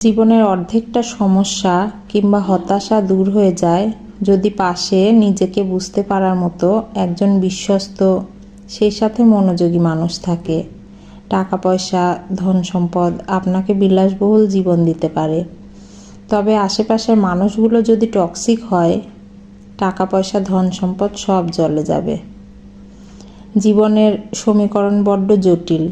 জীবনের অর্ধেকটা সমস্যা কিংবা হতাশা দূর হয়ে যায় যদি পাশে নিজেকে বুঝতে পারার মতো একজন বিশ্বস্ত, সেই সাথে মনোযোগী মানুষ থাকে। টাকা পয়সা, ধন সম্পদ আপনাকে বিলাসবহুল জীবন দিতে পারে, তবে আশেপাশের মানুষগুলো যদি টক্সিক হয়, টাকা পয়সা, ধন সম্পদ সব জ্বলে যাবে। জীবনের সমীকরণ বড্ড জটিল।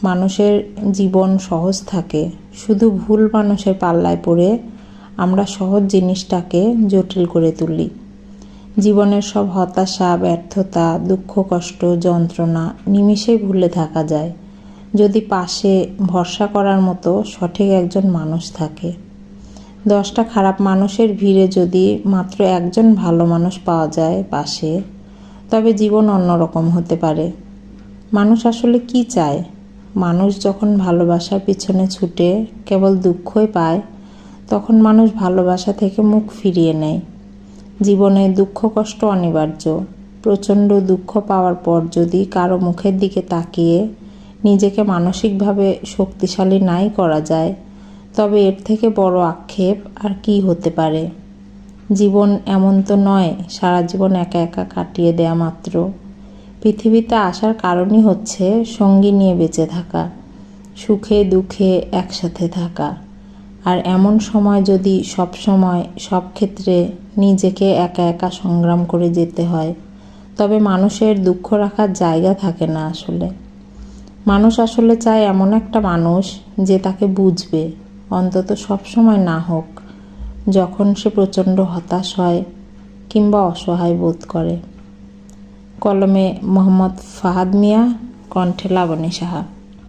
মানুষের জীবন সহজ থাকে, শুধু ভুল মানুষের পাল্লায় পড়ে আমরা সহজ জিনিসটাকে জটিল করে তুলি। জীবনের সব হতাশা, ব্যর্থতা, দুঃখ, কষ্ট, যন্ত্রণা নিমিষেই ভুলে থাকা যায় যদি পাশে ভরসা করার মতো সঠিক একজন মানুষ থাকে। 10টা খারাপ মানুষের ভিড়ে যদি মাত্র একজন ভালো মানুষ পাওয়া যায় পাশে, তবে জীবন অন্যরকম হতে পারে। মানুষ আসলে কি চায়? মানুষ যখন ভালোবাসার পিছনে ছুটে কেবল দুঃখই পায়, তখন মানুষ ভালোবাসা থেকে মুখ ফিরিয়ে নেয়। জীবনে দুঃখ কষ্ট অনিবার্য। প্রচণ্ড দুঃখ পাওয়ার পর যদি কারো মুখের দিকে তাকিয়ে নিজেকে মানসিকভাবে শক্তিশালী নাই করা যায়, তবে এর থেকে বড় আক্ষেপ আর কি হতে পারে? জীবন এমন তো নয় সারা জীবন একা একা কাটিয়ে দেয়া মাত্র। পৃথিবীতে আসার কারণই হচ্ছে সঙ্গী নিয়ে বেঁচে থাকা, সুখে দুঃখে একসাথে থাকা। আর এমন সময় যদি সব সময় সব ক্ষেত্রে নিজেকে একা একা সংগ্রাম করে যেতে হয়, তবে মানুষের দুঃখ রাখার জায়গা থাকে না। মানুষ আসলে চায় এমন একটা মানুষ যে তাকে বুঝবে, অন্তত সব সময় না হোক, যখন সে প্রচণ্ড হতাশ হয় কিংবা অসহায় বোধ করে। কলমে মোহাম্মদ ফাহাদ মিয়া, কণ্ঠে লাবণী সাহা।